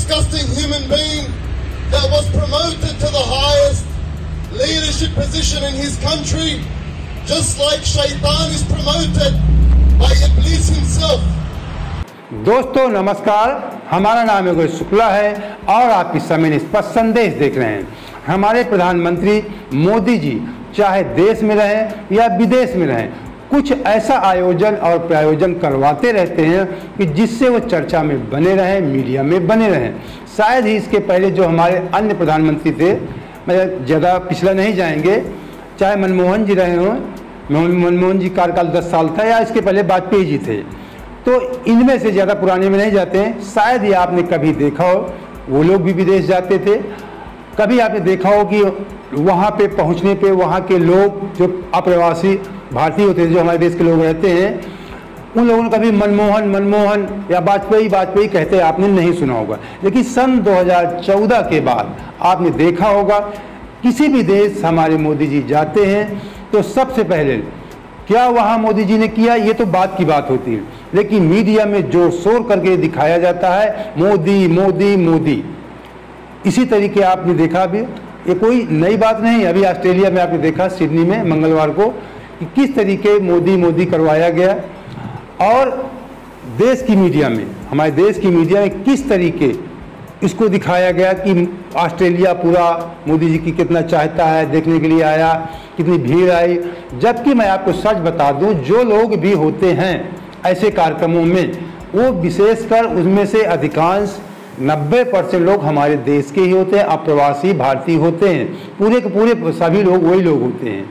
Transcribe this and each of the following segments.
disgusting human being that was promoted to the highest leadership position in his country, just like Shaitan is promoted by Iblis himself. दोस्तों नमस्कार, हमारा नाम योगेश शुक्ला है और आप इस समय निष्पक्ष संदेश देख रहे हैं। हमारे प्रधानमंत्री मोदी जी चाहे देश में रहें या विदेश में रहें, कुछ ऐसा आयोजन और प्रायोजन करवाते रहते हैं कि जिससे वो चर्चा में बने रहें, मीडिया में बने रहें। शायद ही इसके पहले जो हमारे अन्य प्रधानमंत्री थे, मैं ज़्यादा पिछला नहीं जाएंगे, चाहे मनमोहन जी रहे हों, मनमोहन जी कार्यकाल 10 साल था, या इसके पहले वाजपेयी जी थे, तो इनमें से ज़्यादा पुराने में नहीं जाते हैं। शायद ही आपने कभी देखा हो, वो लोग भी विदेश जाते थे। कभी आपने देखा हो कि वहाँ पे पहुँचने पे वहाँ के लोग जो अप्रवासी भारतीय होते हैं, जो हमारे देश के लोग रहते हैं, उन लोगों ने कभी मनमोहन या वाजपेयी कहते आपने नहीं सुना होगा। लेकिन सन 2014 के बाद आपने देखा होगा, किसी भी देश हमारे मोदी जी जाते हैं तो सबसे पहले क्या वहाँ मोदी जी ने किया, ये तो बात की बात होती है, लेकिन मीडिया में जोर शोर करके दिखाया जाता है मोदी मोदी मोदी। इसी तरीके आपने देखा भी, ये कोई नई बात नहीं। अभी ऑस्ट्रेलिया में आपने देखा, सिडनी में मंगलवार को, कि किस तरीके मोदी मोदी करवाया गया, और देश की मीडिया में, हमारे देश की मीडिया में किस तरीके इसको दिखाया गया कि ऑस्ट्रेलिया पूरा मोदी जी की कितना चाहता है, देखने के लिए आया, कितनी भीड़ आई। जबकि मैं आपको सच बता दूं, जो लोग भी होते हैं ऐसे कार्यक्रमों में, वो विशेषकर उसमें से अधिकांश 90% लोग हमारे देश के ही होते हैं, अप्रवासी भारतीय होते हैं। पूरे के पूरे सभी लोग वही लोग होते हैं,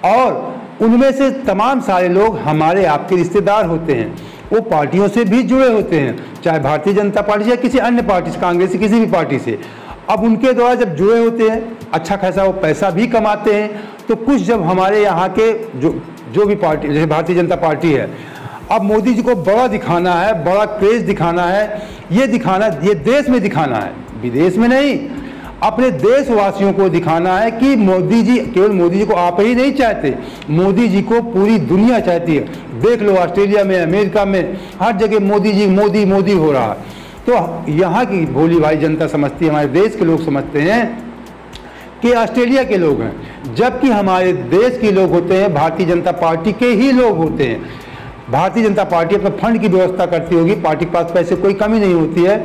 और उनमें से तमाम सारे लोग हमारे आपके रिश्तेदार होते हैं। वो पार्टियों से भी जुड़े होते हैं, चाहे भारतीय जनता पार्टी या किसी अन्य पार्टी से, कांग्रेस से, किसी भी पार्टी से। अब उनके द्वारा जब जुड़े होते हैं, अच्छा खासा वो पैसा भी कमाते हैं, तो कुछ जब हमारे यहाँ के जो भी पार्टी, जैसे भारतीय जनता पार्टी है, अब मोदी जी को बड़ा दिखाना है, बड़ा क्रेज दिखाना है, ये देश में दिखाना है, विदेश में नहीं, अपने देशवासियों को दिखाना है कि मोदी जी, केवल मोदी जी को आप ही नहीं चाहते, मोदी जी को पूरी दुनिया चाहती है। देख लो ऑस्ट्रेलिया में, अमेरिका में, हर जगह मोदी जी मोदी मोदी हो रहा है। तो यहाँ की भोली भाई जनता समझती है, हमारे देश के लोग समझते हैं कि ऑस्ट्रेलिया के लोग हैं, जबकि हमारे देश के लोग होते हैं भारतीय जनता पार्टी के ही लोग होते हैं। भारतीय जनता पार्टी अपने फंड की व्यवस्था करती होगी, पार्टी के पास पैसे कोई कमी नहीं होती है,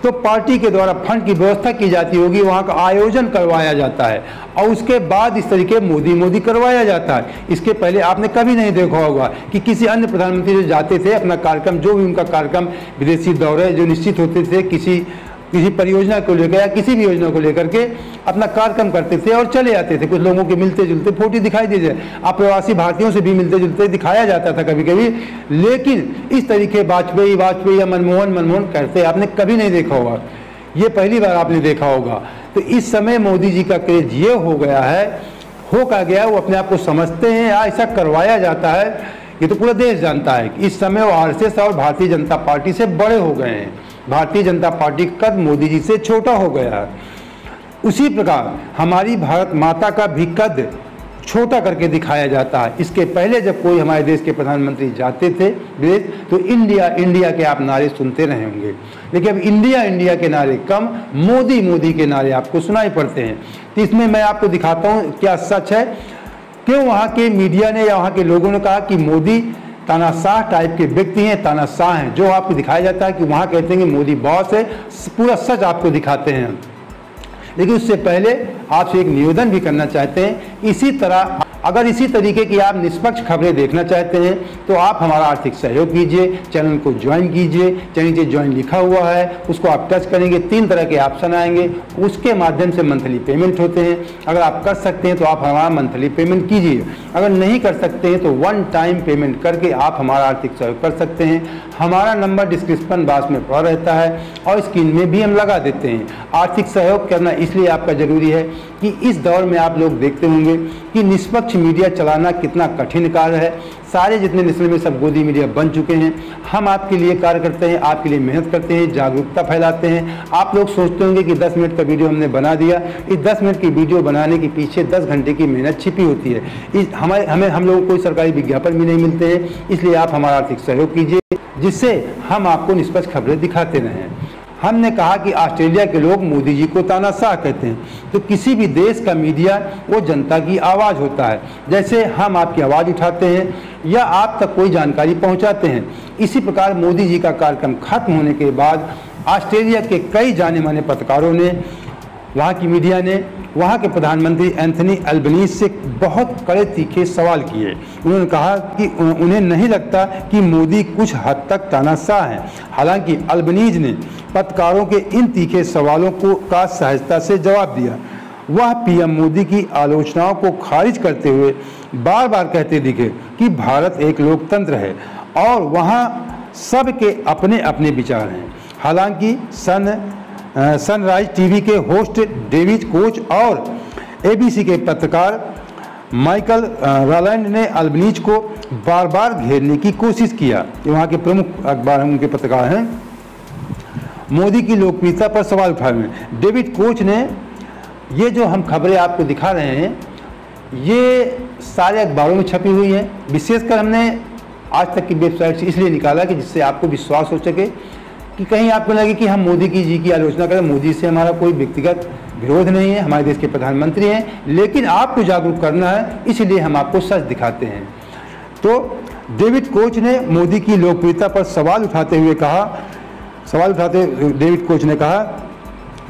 तो पार्टी के द्वारा फंड की व्यवस्था की जाती होगी, वहाँ का आयोजन करवाया जाता है, और उसके बाद इस तरीके मोदी मोदी करवाया जाता है। इसके पहले आपने कभी नहीं देखा होगा कि किसी अन्य प्रधानमंत्री जो जाते थे अपना कार्यक्रम, जो भी उनका कार्यक्रम, विदेशी दौरे जो निश्चित होते थे, किसी परियोजना को लेकर या किसी भी योजना को लेकर के अपना कार्यक्रम करते थे और चले जाते थे। कुछ लोगों के मिलते जुलते फोटो दिखाई दे जाए, अप्रवासी भारतीयों से भी मिलते जुलते दिखाया जाता था कभी कभी, लेकिन इस तरीके वाजपेयी या मनमोहन करते आपने कभी नहीं देखा होगा, ये पहली बार आपने देखा होगा। तो इस समय मोदी जी का क्रेज ये हो गया है, वो अपने आप को समझते हैं, ऐसा करवाया जाता है, ये तो पूरा देश जानता है कि इस समय वो आरएसएस और भारतीय जनता पार्टी से बड़े हो गए हैं। भारतीय जनता पार्टी का कद मोदी जी से छोटा हो गया है। उसी प्रकार हमारी भारत माता का भी कद छोटा करके दिखाया जाता है। इसके पहले जब कोई हमारे देश के प्रधानमंत्री जाते थे विदेश, तो इंडिया के आप नारे सुनते रहे होंगे, लेकिन अब इंडिया के नारे कम, मोदी के नारे आपको सुनाई पड़ते हैं। तो इसमें मैं आपको दिखाता हूँ क्या सच है, क्यों वहाँ के मीडिया ने या वहाँ के लोगों ने कहा कि मोदी तानाशाह टाइप के व्यक्ति हैं, तानाशाह हैं। जो आपको दिखाया जाता है कि वहाँ कहते हैं कि मोदी बॉस है, पूरा सच आपको दिखाते हैं। लेकिन उससे पहले आपसे एक निवेदन भी करना चाहते हैं, इसी तरह अगर इसी तरीके की आप निष्पक्ष खबरें देखना चाहते हैं तो आप हमारा आर्थिक सहयोग कीजिए, चैनल को ज्वाइन कीजिए। चैनल से ज्वाइन लिखा हुआ है, उसको आप टच करेंगे, 3 तरह के ऑप्शन आएंगे, उसके माध्यम से मंथली पेमेंट होते हैं। अगर आप कर सकते हैं तो आप हमारा मंथली पेमेंट कीजिए, अगर नहीं कर सकते हैं तो 1 टाइम पेमेंट करके आप हमारा आर्थिक सहयोग कर सकते हैं। हमारा नंबर डिस्क्रिप्शन बॉक्स में पड़ा रहता है और स्क्रीन में भी हम लगा देते हैं। आर्थिक सहयोग करना इसलिए आपका जरूरी है कि इस दौर में आप लोग देखते होंगे कि निष्पक्ष मीडिया चलाना कितना कठिन कार्य है। सारे जितने नेशनल में सब गोदी मीडिया बन चुके हैं। हम आपके लिए कार्य करते हैं, आपके लिए मेहनत करते हैं, जागरूकता फैलाते हैं। आप लोग सोचते होंगे कि 10 मिनट का वीडियो हमने बना दिया, इस 10 मिनट की वीडियो बनाने के पीछे 10 घंटे की मेहनत छिपी होती है। हम लोगों को कोई सरकारी विज्ञापन भी नहीं मिलते हैं, इसलिए आप हमारा आर्थिक सहयोग कीजिए जिससे हम आपको निष्पक्ष खबरें दिखाते रहें। हमने कहा कि ऑस्ट्रेलिया के लोग मोदी जी को तानाशाह कहते हैं। तो किसी भी देश का मीडिया वो जनता की आवाज़ होता है, जैसे हम आपकी आवाज़ उठाते हैं या आप तक कोई जानकारी पहुंचाते हैं। इसी प्रकार मोदी जी का कार्यक्रम खत्म होने के बाद ऑस्ट्रेलिया के कई जाने माने पत्रकारों ने, वहाँ की मीडिया ने वहाँ के प्रधानमंत्री एंथनी अल्बनीज़ से बहुत कड़े तीखे सवाल किए। उन्होंने कहा कि उन्हें नहीं लगता कि मोदी कुछ हद तक तानाशाह हैं। हालांकि अल्बनीज़ ने पत्रकारों के इन तीखे सवालों का सहजता से जवाब दिया। वह पीएम मोदी की आलोचनाओं को खारिज करते हुए बार बार कहते दिखे कि भारत एक लोकतंत्र है और वहाँ सबके अपने अपने विचार हैं। हालांकि सनराइज टीवी के होस्ट डेविड कोच और एबीसी के पत्रकार माइकल रॉलैंड ने अल्बनीज़ को बार बार घेरने की कोशिश किया। ये वहाँ के प्रमुख अखबार हैं, उनके पत्रकार हैं। मोदी की लोकप्रियता पर सवाल उठाए हुए डेविड कोच ने, ये जो हम खबरें आपको दिखा रहे हैं ये सारे अखबारों में छपी हुई हैं। विशेषकर हमने आज तक की वेबसाइट से इसलिए निकाला कि जिससे आपको विश्वास हो सके कि कहीं आपको लगे कि हम मोदी जी की आलोचना करें। मोदी से हमारा कोई व्यक्तिगत विरोध नहीं है, हमारे देश के प्रधानमंत्री हैं, लेकिन आपको जागरूक करना है, इसलिए हम आपको सच दिखाते हैं। तो डेविड कोच ने मोदी की लोकप्रियता पर सवाल उठाते डेविड कोच ने कहा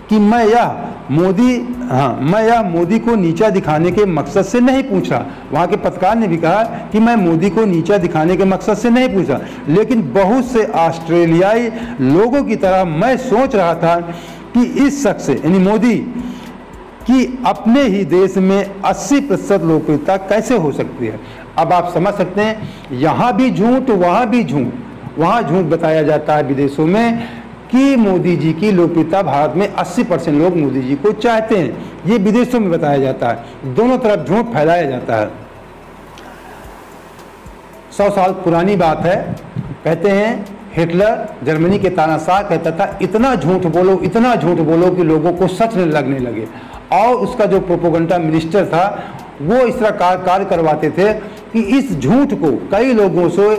कि मैं यह मोदी को नीचा दिखाने के मकसद से नहीं पूछ रहा। वहाँ के पत्रकार ने भी कहा कि मैं मोदी को नीचा दिखाने के मकसद से नहीं पूछा, लेकिन बहुत से ऑस्ट्रेलियाई लोगों की तरह मैं सोच रहा था कि इस शख्स यानी मोदी की अपने ही देश में 80% लोकप्रियता कैसे हो सकती है। अब आप समझ सकते हैं, यहाँ भी झूठ वहाँ भी झूठ। वहाँ झूठ बताया जाता है विदेशों में कि मोदी जी की लोकप्रियता भारत में 80% लोग मोदी जी को चाहते हैं, ये विदेशों में बताया जाता है। दोनों तरफ झूठ फैलाया जाता है। 100 साल पुरानी बात है, कहते हैं हिटलर जर्मनी के तानाशाह कहता था इतना झूठ बोलो कि लोगों को सच न लगने लगे। और उसका जो प्रोपोगंडा मिनिस्टर था वो इस तरह कार्य करवाते थे कि इस झूठ को कई लोगों से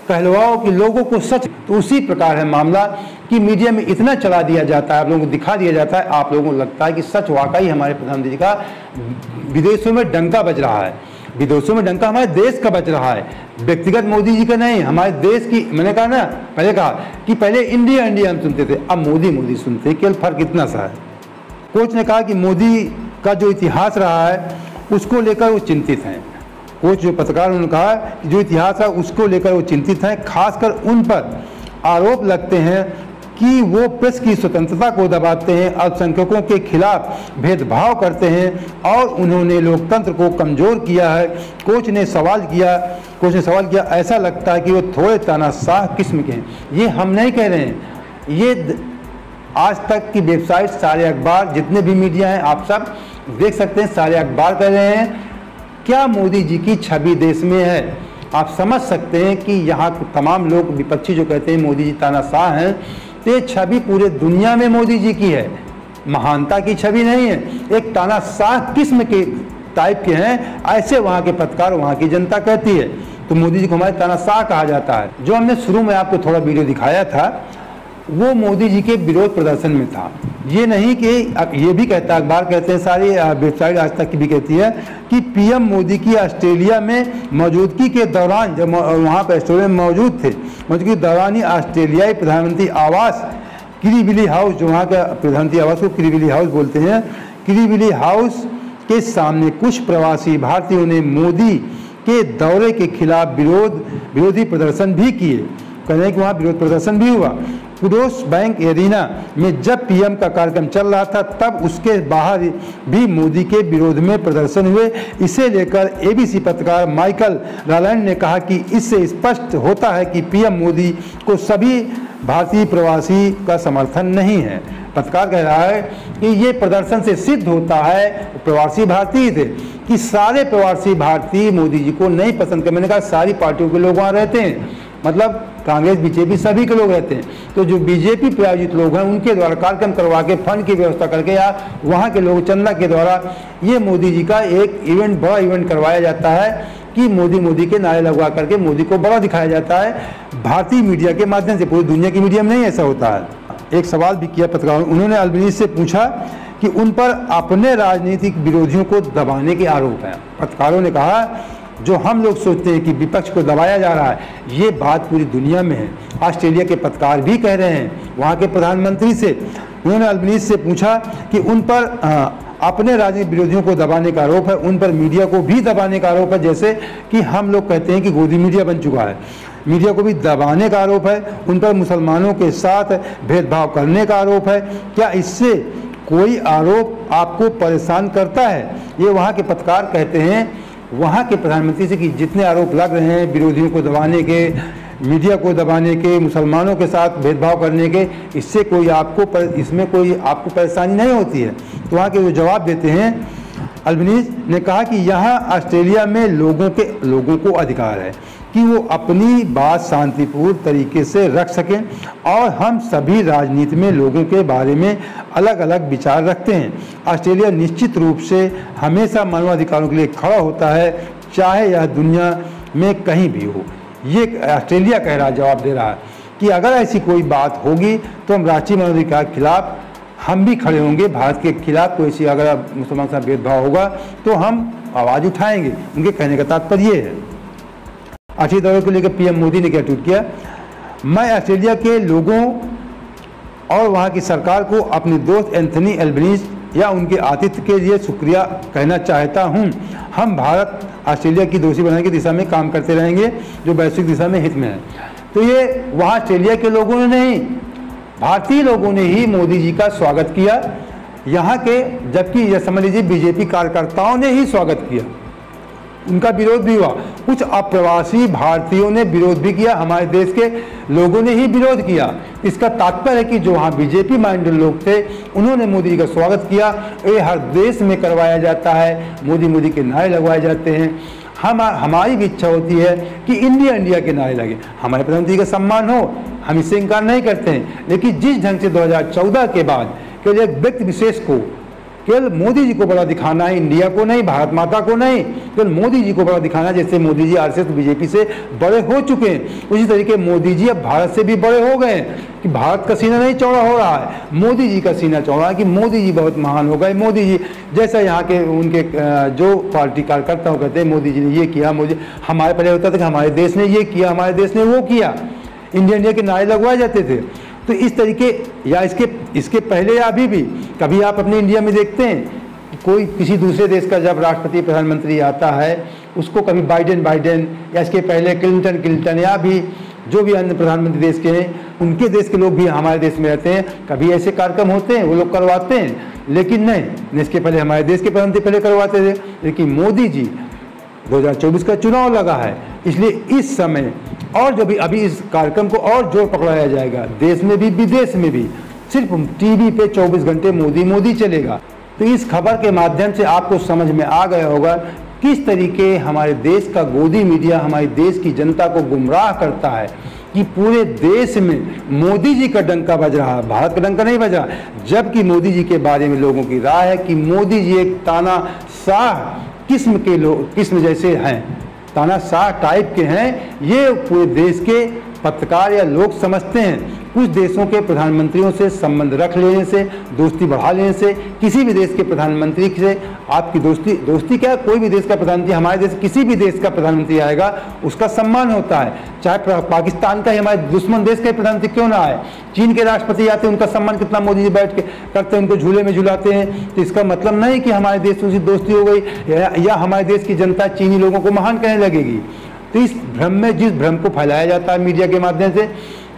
कहलवाओ कि लोगों को सच। तो उसी प्रकार है मामला कि मीडिया में इतना चला दिया जाता है, आप लोगों को दिखा दिया जाता है, आप लोगों को लगता है कि सच वाकई हमारे प्रधानमंत्री जी का विदेशों में डंका बज रहा है। विदेशों में डंका हमारे देश का बज रहा है, व्यक्तिगत मोदी जी का नहीं, हमारे देश की। मैंने कहा ना, पहले कहा कि पहले इंडिया हम सुनते थे, अब मोदी सुनते हैं। केवल फर्क इतना सा है। कोच ने कहा कि मोदी का जो इतिहास रहा है उसको लेकर वो चिंतित हैं। कोच जो पत्रकार, उन्होंने कहा कि जो इतिहास है उसको लेकर वो चिंतित हैं। खासकर उन पर आरोप लगते हैं कि वो प्रेस की स्वतंत्रता को दबाते हैं, अल्पसंख्यकों के खिलाफ भेदभाव करते हैं और उन्होंने लोकतंत्र को कमज़ोर किया है। कोच ने सवाल किया ऐसा लगता है कि वो थोड़े तानाशाह किस्म के हैं। ये हम नहीं कह रहे हैं, ये आज तक की वेबसाइट, सारे अखबार, जितने भी मीडिया हैं, आप सब देख सकते हैं, सारे अखबार कर रहे हैं। क्या मोदी जी की छवि देश में है? आप समझ सकते हैं कि यहाँ तमाम लोग विपक्षी जो कहते हैं मोदी जी तानाशाह हैं, तो ये छवि पूरे दुनिया में मोदी जी की है, महानता की छवि नहीं है। एक तानाशाह किस्म के टाइप के हैं, ऐसे वहाँ के पत्रकार, वहाँ की जनता कहती है। तो मोदी जी को हमारे तानाशाह कहा जाता है। जो हमने शुरू में आपको थोड़ा वीडियो दिखाया था वो मोदी जी के विरोध प्रदर्शन में था। ये नहीं कि ये भी कहता है, अखबार कहते हैं, सारी वेबसाइट आज तक की भी कहती है कि पीएम मोदी की ऑस्ट्रेलिया में मौजूदगी के दौरान, जब वहाँ पर ऑस्ट्रेलिया में मौजूद थे, मौजूदगी के दौरान ही ऑस्ट्रेलियाई प्रधानमंत्री आवास किरीविली हाउस, जो वहाँ का प्रधानमंत्री आवास को किरीविली हाउस बोलते हैं, किरीविली हाउस के सामने कुछ प्रवासी भारतीयों ने मोदी के दौरे के खिलाफ विरोधी प्रदर्शन भी किए। कह रहे हैं कि वहाँ विरोध प्रदर्शन भी हुआ। कुडोस बैंक एरिना में जब पीएम का कार्यक्रम चल रहा था तब उसके बाहर भी मोदी के विरोध में प्रदर्शन हुए। इसे लेकर एबीसी पत्रकार माइकल रॉलैंड ने कहा कि इससे स्पष्ट होता है कि पीएम मोदी को सभी भारतीय प्रवासी का समर्थन नहीं है। पत्रकार कह रहा है कि ये प्रदर्शन से सिद्ध होता है, प्रवासी भारतीय थे, कि सारे प्रवासी भारतीय मोदी जी को नहीं पसंद कर। मैंने कहा सारी पार्टियों के लोग वहाँ रहते हैं, मतलब कांग्रेस बीजेपी सभी के लोग रहते हैं। तो जो बीजेपी प्रायोजित लोग हैं उनके द्वारा कार्यक्रम करवा के फंड की व्यवस्था करके या वहाँ के लोग चंदा के द्वारा ये मोदी जी का एक इवेंट, बड़ा इवेंट करवाया जाता है कि मोदी के नारे लगवा करके मोदी को बड़ा दिखाया जाता है भारतीय मीडिया के माध्यम से। पूरी दुनिया की मीडिया में नहीं ऐसा होता है। एक सवाल भी किया पत्रकारों। उन्होंने अल्बनीज़ से पूछा कि उन पर अपने राजनीतिक विरोधियों को दबाने के आरोप हैं। पत्रकारों ने कहा जो हम लोग सोचते हैं कि विपक्ष को दबाया जा रहा है, ये बात पूरी दुनिया में है। ऑस्ट्रेलिया के पत्रकार भी कह रहे हैं, वहाँ के प्रधानमंत्री से उन्होंने अल्बनीज़ से पूछा कि उन पर अपने राजनीतिक विरोधियों को दबाने का आरोप है, उन पर मीडिया को भी दबाने का आरोप है। जैसे कि हम लोग कहते हैं कि गोदी मीडिया बन चुका है, मीडिया को भी दबाने का आरोप है, उन पर मुसलमानों के साथ भेदभाव करने का आरोप है। क्या इससे कोई आरोप आपको परेशान करता है? ये वहाँ के पत्रकार कहते हैं वहाँ के प्रधानमंत्री से कि जितने आरोप लग रहे हैं विरोधियों को दबाने के, मीडिया को दबाने के, मुसलमानों के साथ भेदभाव करने के, इससे कोई इसमें कोई आपको परेशानी नहीं होती है। तो वहाँ के वो जवाब देते हैं, अल्बनीज़ ने कहा कि यहाँ ऑस्ट्रेलिया में लोगों को अधिकार है कि वो अपनी बात शांतिपूर्ण तरीके से रख सकें और हम सभी राजनीति में लोगों के बारे में अलग अलग विचार रखते हैं। ऑस्ट्रेलिया निश्चित रूप से हमेशा मानवाधिकारों के लिए खड़ा होता है, चाहे यह दुनिया में कहीं भी हो। ये ऑस्ट्रेलिया कह रहा, जवाब दे रहा है कि अगर ऐसी कोई बात होगी तो हम राष्ट्रीय मानवाधिकार के खिलाफ हम भी खड़े होंगे। भारत के खिलाफ कोई सी अगर मुसलमान साथ भेदभाव होगा तो हम आवाज़ उठाएंगे। उनके कहने का तात्पर्य ये है। आखिरी दौरे को लेकर पीएम मोदी ने क्या ट्वीट किया? मैं ऑस्ट्रेलिया के लोगों और वहाँ की सरकार को अपने दोस्त एंथनी अल्बनीज़ या उनके आतिथ्य के लिए शुक्रिया कहना चाहता हूँ। हम भारत ऑस्ट्रेलिया की दोस्ती बनाने की दिशा में काम करते रहेंगे जो वैश्विक दिशा में हित में है। तो ये वहाँ ऑस्ट्रेलिया के लोगों ने नहीं, भारतीय लोगों ने ही मोदी जी का स्वागत किया यहाँ के, जबकि यह समझ लीजिए बीजेपी कार्यकर्ताओं ने ही स्वागत किया, उनका विरोध भी हुआ। कुछ अप्रवासी भारतीयों ने विरोध भी किया, हमारे देश के लोगों ने ही विरोध किया। इसका तात्पर्य है कि जो वहाँ बीजेपी माइंडेड लोग थे उन्होंने मोदी जी का स्वागत किया। ये हर देश में करवाया जाता है, मोदी के नारे लगवाए जाते हैं। हमारी भी इच्छा होती है कि इंडिया इंडिया के नारे लगे, हमारे प्रधानमंत्री का सम्मान हो, हम इससे इनकार नहीं करते हैं। लेकिन जिस ढंग से 2014 के बाद केवल एक व्यक्ति विशेष को, केवल मोदी जी को बड़ा दिखाना है, इंडिया को नहीं, भारत माता को नहीं, केवल मोदी जी को बड़ा दिखाना है। जैसे मोदी जी आरएसएस बीजेपी से बड़े हो चुके हैं, उसी तरीके मोदी जी अब भारत से भी बड़े हो गए कि भारत का सीना नहीं चौड़ा हो रहा है, मोदी जी का सीना चौड़ा है कि मोदी जी बहुत महान हो गए। मोदी जी जैसा यहाँ के उनके जो पार्टी कार्यकर्ता हो कहते हैं मोदी जी ने ये किया, मोदी हमारे पहले होता था कि हमारे देश ने ये किया, हमारे देश ने वो किया, इंडिया इंडिया के नारे लगवाए जाते थे। तो इस तरीके या इसके पहले या अभी भी कभी आप अपने इंडिया में देखते हैं कोई किसी दूसरे देश का जब राष्ट्रपति प्रधानमंत्री आता है उसको कभी बाइडेन या इसके पहले क्लिंटन या भी जो भी अन्य प्रधानमंत्री देश के हैं उनके देश के लोग भी हमारे देश में रहते हैं, कभी ऐसे कार्यक्रम होते हैं वो लोग करवाते हैं। लेकिन नहीं, इसके पहले हमारे देश के प्रधानमंत्री पहले करवाते थे। लेकिन मोदी जी 2024 का चुनाव लगा है, इसलिए इस समय और जो भी अभी इस कार्यक्रम को और जोर पकड़ाया जाएगा, देश में भी विदेश में भी सिर्फ टीवी पे 24 घंटे मोदी चलेगा। तो इस खबर के माध्यम से आपको समझ में आ गया होगा किस तरीके हमारे देश का गोदी मीडिया हमारे देश की जनता को गुमराह करता है कि पूरे देश में मोदी जी का डंका बज रहा है, भारत का डंका नहीं बज रहा। जबकि मोदी जी के बारे में लोगों की राय है कि मोदी जी एक तानाशाह किस्म जैसे हैं, तानाशाह टाइप के हैं। ये पूरे देश के पत्रकार या लोग समझते हैं। कुछ देशों के प्रधानमंत्रियों से संबंध रख लेने से, दोस्ती बढ़ा लेने से, किसी भी देश के प्रधानमंत्री से आपकी दोस्ती क्या, कोई भी देश का प्रधानमंत्री, हमारे देश किसी भी देश का प्रधानमंत्री आएगा उसका सम्मान होता है, चाहे पाकिस्तान का ही हमारे दुश्मन देश का प्रधानमंत्री क्यों ना आए। चीन के राष्ट्रपति आते हैं, उनका सम्मान कितना मोदी जी बैठ के करते हैं, उनको झूले में झुलाते हैं। तो इसका मतलब नहीं कि हमारे देश से दोस्ती हो गई या हमारे देश की जनता चीनी लोगों को महान कहने लगेगी। तो इस भ्रम में, जिस भ्रम को फैलाया जाता है मीडिया के माध्यम से,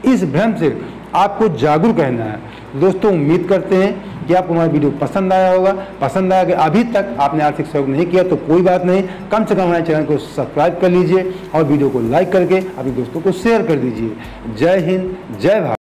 इस भ्रम से आपको जागरूक रहना है। दोस्तों, उम्मीद करते हैं कि आपको हमारा वीडियो पसंद आया होगा। पसंद आया कि अभी तक आपने आर्थिक सहयोग नहीं किया तो कोई बात नहीं, कम से कम हमारे चैनल को सब्सक्राइब कर लीजिए और वीडियो को लाइक करके अपने दोस्तों को शेयर कर दीजिए। जय हिंद, जय भारत।